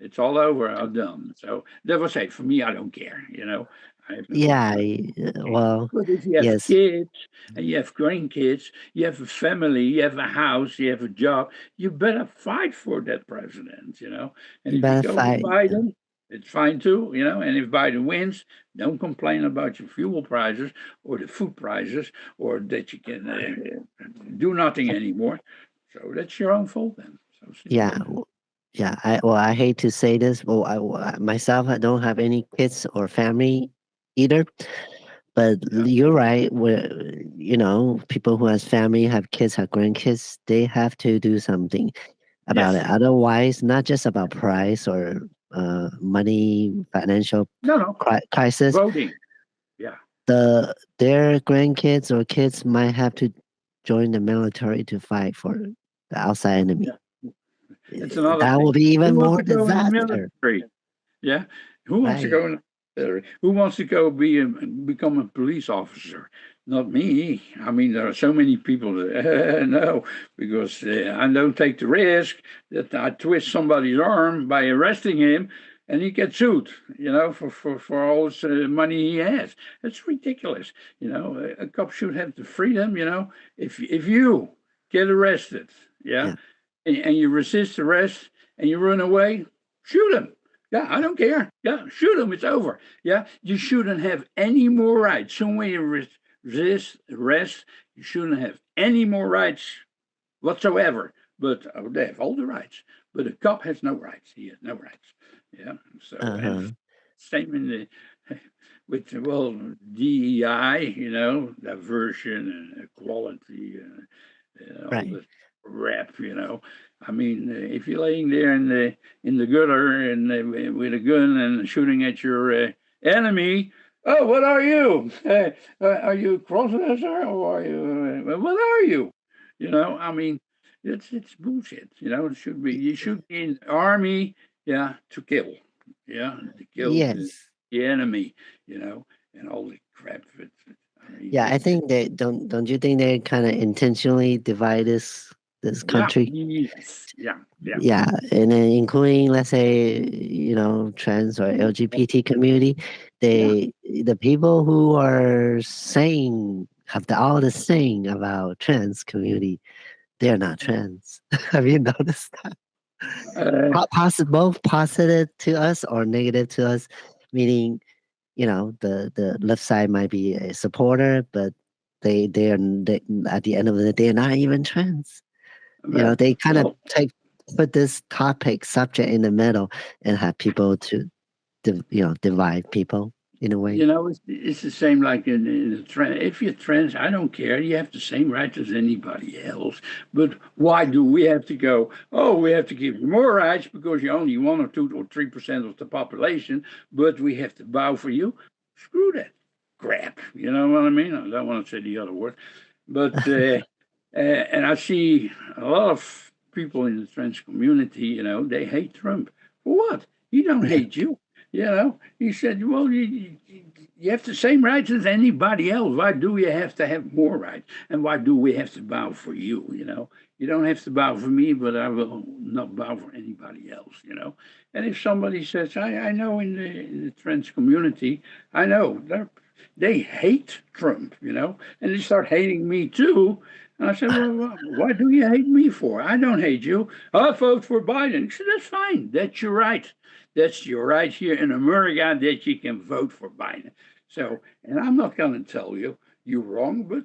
It's all over or done. So that was it for me. I don't care. I have no Yeah, no care. well, But if you have yes, kids and you have grandkids, you have a family, you have a house, you have a job, you better fight for that president. And you if you better go with fight. Biden, it's fine too. And if Biden wins, don't complain about your fuel prices or the food prices or that you can do nothing anymore. So that's your own fault then. So simple Yeah, as that. yeah. I hate to say this. Well, myself, I don't have any kids or family either. But Yeah. you're right. Where people who has family, have kids, have grandkids, they have to do something about it. Yes. Otherwise, not just about price or money, financial No, no. crisis. Voting. Yeah. Their grandkids or kids might have to join the military to fight for the outside enemy. Yeah. It's another That will thing. be Who even wants more to go in the disaster. military? Yeah. Who wants to Right. go in the military? Who wants to go become a police officer? Not me. I mean, there are so many people that no, because I don't take the risk that I twist somebody's arm by arresting him and he gets sued, for all his money he has. It's ridiculous. A cop should have the freedom, if you get arrested, yeah, Yeah. and you resist arrest and you run away, shoot him. Yeah, I don't care. Yeah, shoot him. It's over. Yeah, you shouldn't have any more rights. Somewhere you resist arrest, you shouldn't have any more rights whatsoever. But they have all the rights. But a cop has no rights. He has no rights. Yeah. So Uh and huh. same in the with DEI, diversion and equality, all Right. this rap. I mean, if you're laying there in the gutter and with a gun and shooting at your enemy, oh, what are you? Are you a crossdresser or are you? What are you? I mean, it's bullshit. It should be you should be in the army, yeah, to kill, yeah, to kill Yes. the enemy, and all the crap. I mean, Yeah, I think they don't you think they kind of intentionally divide this yeah, country? yes, yeah, yeah. Yeah, and then including, let's say, trans or LGBT community, Yeah. the people who are saying have all the saying about trans community, they're not trans. Have you noticed that? Uh, Both positive to us or negative to us, meaning the left side might be a supporter, but they at the end of the day they're not even trans. well, They kind of well, put this topic subject in the middle and have people to divide people in a way. it's the same like in the trans. If you're trans, I don't care. You have the same rights as anybody else. But why do we have to go? Oh, we have to give you more rights because you're only 1 or 2 or 3% of the population. But we have to bow for you. Screw that crap. You know what I mean? I don't want to say the other word, but and I see a lot of people in the trans community. They hate Trump. For what? He don't Yeah, hate you. He said, well, you have the same rights as anybody else. Why do you have to have more rights? And why do we have to bow for you? You don't have to bow for me, but I will not bow for anybody else. And if somebody says, I know in the trans community, I know they hate Trump, and they start hating me too. And I said, well, what do you hate me for? I don't hate you. I vote for Biden. He said, that's fine. That's your right. That's your right here in America that you can vote for Biden. So, and I'm not going to tell you you're wrong, but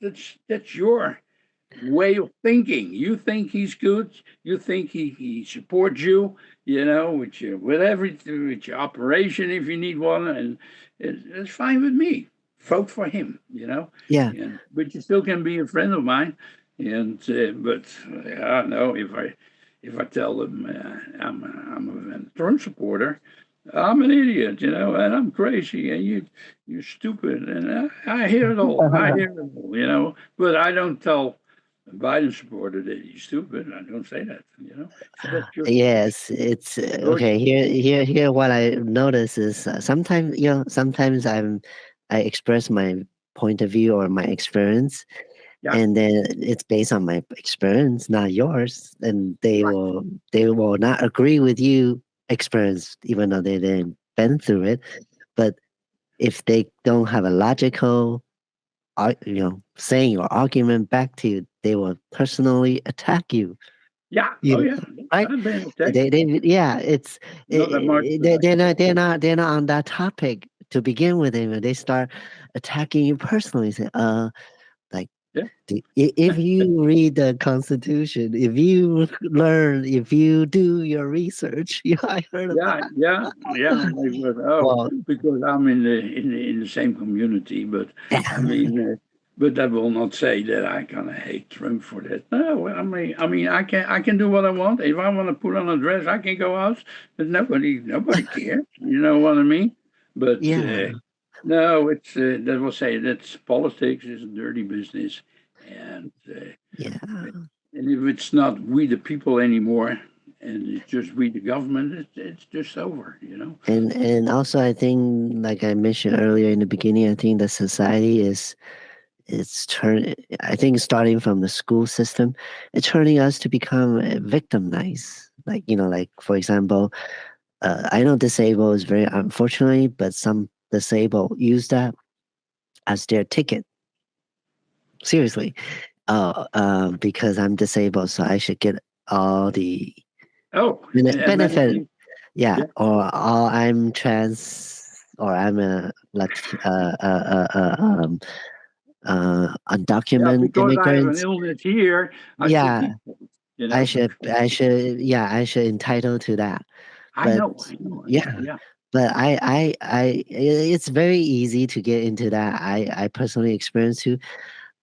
that's your way of thinking. You think he's good. You think he supports you. With your operation if you need one, and it's fine with me. Vote for him. yeah, But you still can be a friend of mine. And but I know if I tell them I'm a Trump supporter, I'm an idiot, and I'm crazy, and you're stupid, and I hear it all. I hear it all. But I don't tell a Biden supporter that he's stupid. I don't say that. So that's your choice. yes. It's Your okay. choice. Here. What I notice is sometimes sometimes I express my point of view or my experience, Yeah, and then it's based on my experience, not yours. And they right. will not agree with you experience, even though they didn't been through it. But if they don't have a logical, saying or argument back to you, they will personally attack you. Yeah. You Oh know, yeah. right? I've been attacked. Yeah, it's Not that much, but I can take it. they're not on that topic to begin with. And they start attacking you personally. Say, like Yeah. if you read the Constitution, if you learn, if you do your research, I heard of Yeah, that. yeah, yeah. Like, but, oh, Well, because I'm in the same community, but I mean, but that will not say that I kind of hate Trump for that. No, well, I mean, I can do what I want. If I want to put on a dress, I can go out, but nobody cares. You know what I mean? But yeah, no, it's that will say that's politics is a dirty business, and yeah. and if it's not we the people anymore, and it's just we the government, it's just over, you know. And also, I think, like I mentioned earlier in the beginning, I think the society is it's turn. I think starting from the school system, it's turning us to become victimized. Like, like for example, I know disabled is very unfortunately, but some disabled use that as their ticket. Seriously, because I'm disabled, so I should get all the Oh, and benefit. amenities, Yeah, yeah, or I'm trans, or I'm a yeah. undocumented Because I have an immigrant. illness here, I should Yeah, be, you know. yeah, I should entitle to that. I But know, I know, I know. yeah, Yeah, but it's very easy to get into that. I personally experienced too.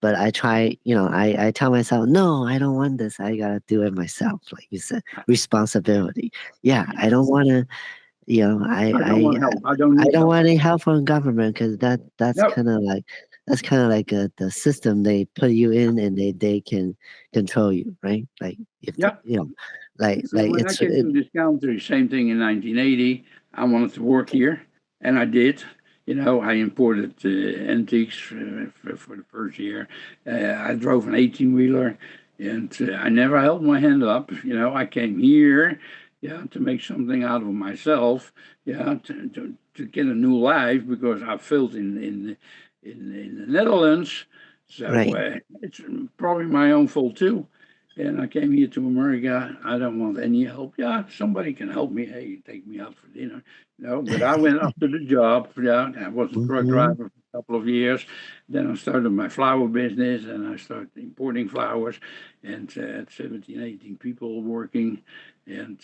But I try, I tell myself, no, I don't want this. I gotta do it myself, like you said, responsibility. Yeah, I don't want to. I don't want help. I don't I need don't help. want any help from government because No, that's kind of like the system they put you in, and they can control you, right? Like if the, yeah. See, like when I it's came to this country, same thing in 1980. I wanted to work here, and I did. You know, I imported antiques for the first year. I drove an 18-wheeler, and I never held my hand up. You know, I came here, yeah, to make something out of myself, yeah, to get a new life because I failed in the Netherlands. So right. it's probably my own fault too. And I came here to America. I don't want any help. Yeah, somebody can help me. Hey, take me out for dinner. No, but I went after the job. Yeah, I was a truck Hmm. driver for a couple of years. Then I started my flower business, and I started importing flowers. And had 17, 18 people working, and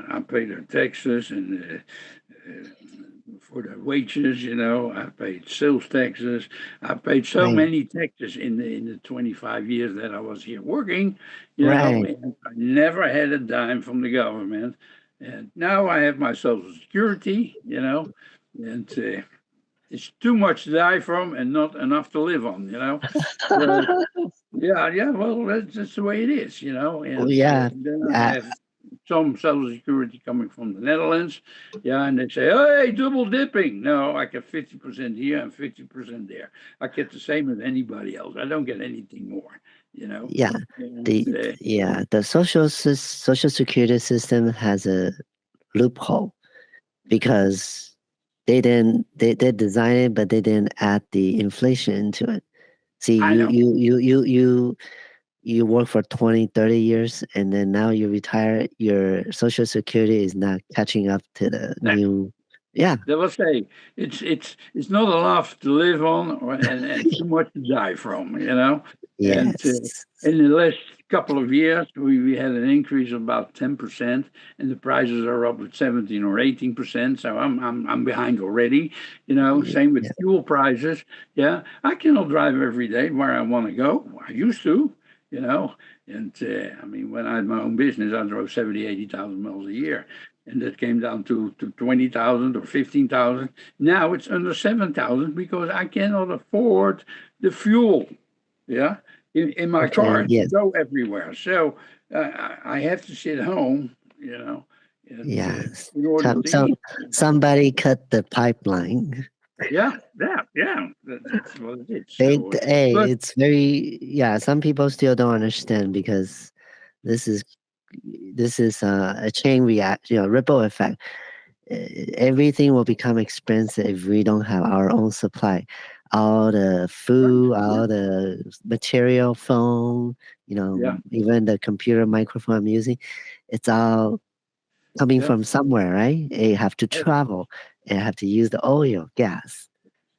I paid their taxes and for the wages. You know, I paid sales taxes. I paid so Right, many taxes in the 25 years that I was here working, you know, right. and I never had a dime from the government. And now I have my Social Security, you know, and it's too much to die from and not enough to live on, you know. So, yeah, yeah, well, that's the way it is, you know. Well, And yeah. then I Uh, have some Social Security coming from the Netherlands, yeah, and they say, hey, double dipping. No, I get 50% here and 50% there. I get the same as anybody else. I don't get anything more, you know. yeah. And The social security system has a loophole because they designed it, but they didn't add the inflation into it. See, I know. you work for 20, 30 years, and then now you retire, your social security is not catching up to the new. Yeah. They will say it's not enough to live on, and too much to die from, you know. And Yes. in the last couple of years, we had an increase of about 10%, and the prices are up with 17 or 18%. So I'm behind already, you know. Yeah. Same with fuel prices. Yeah, I cannot drive every day where I want to go. I used to, you know. And I mean, when I had my own business, I drove 70, 80,000 miles a year, and that came down to 20,000 or 15,000. Now it's under 7,000 because I cannot afford the fuel, yeah, in my car to Yes. go everywhere. So I have to sit home, you know, and Yes. in order Some to some eat. somebody cut the pipeline. Yeah, yeah, yeah. That's what it is. So, Hey, but it's very, yeah. Some people still don't understand because this is this is a chain react, ripple effect. Everything will become expensive if we don't have our own supply. All the Right. food, Yeah. all the material, phone, Yeah. even the computer microphone I'm using, it's all coming Yeah. from somewhere, right? You have to Hey, travel, and have to use the oil, gas,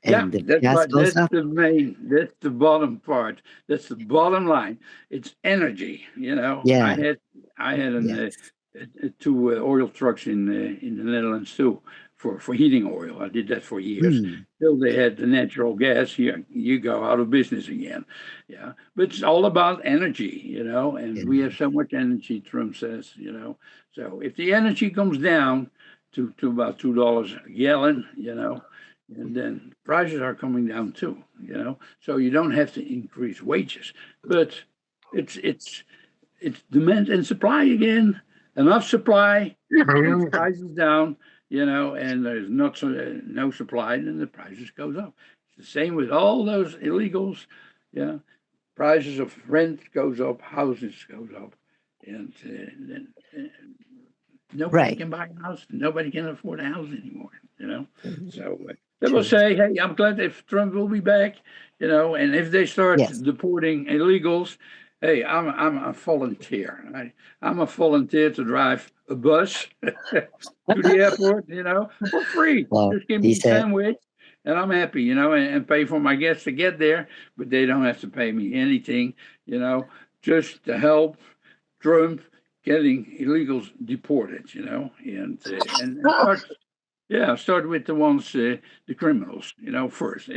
yeah, and if that's gas right. goes up, That's the bottom part. That's the bottom line. It's energy. You know, yeah, I had yes, two oil trucks in the Netherlands too for heating oil. I did that for years. mm, Till they had the natural gas, you go out of business again. Yeah, but it's all about energy. You know, and we have and so much energy. Trump says. You know, so if the energy comes down to about $2 a gallon, you know, and then prices are coming down too, you know. So you don't have to increase wages, but it's it's it's demand and supply again. Enough supply brings prices down, you know, and there's not so, no supply, then the prices goes up. It's the same with all those illegals, yeah. Prices of rent goes up, houses goes up, and then nobody right, can buy a house. Nobody can afford a house anymore. You know, mm, so they will true, say, "Hey, I'm glad if Trump will be back." You know, and if they start yes. deporting illegals, hey, I'm a volunteer. I'm a volunteer to drive a bus to the airport. You know, for free. Well, Just give he me a said, sandwich. And I'm happy, you know, and pay for my guests to get there, but they don't have to pay me anything, you know, just to help Trump getting illegals deported, you know, and start, yeah, start with the ones, the criminals, you know, first.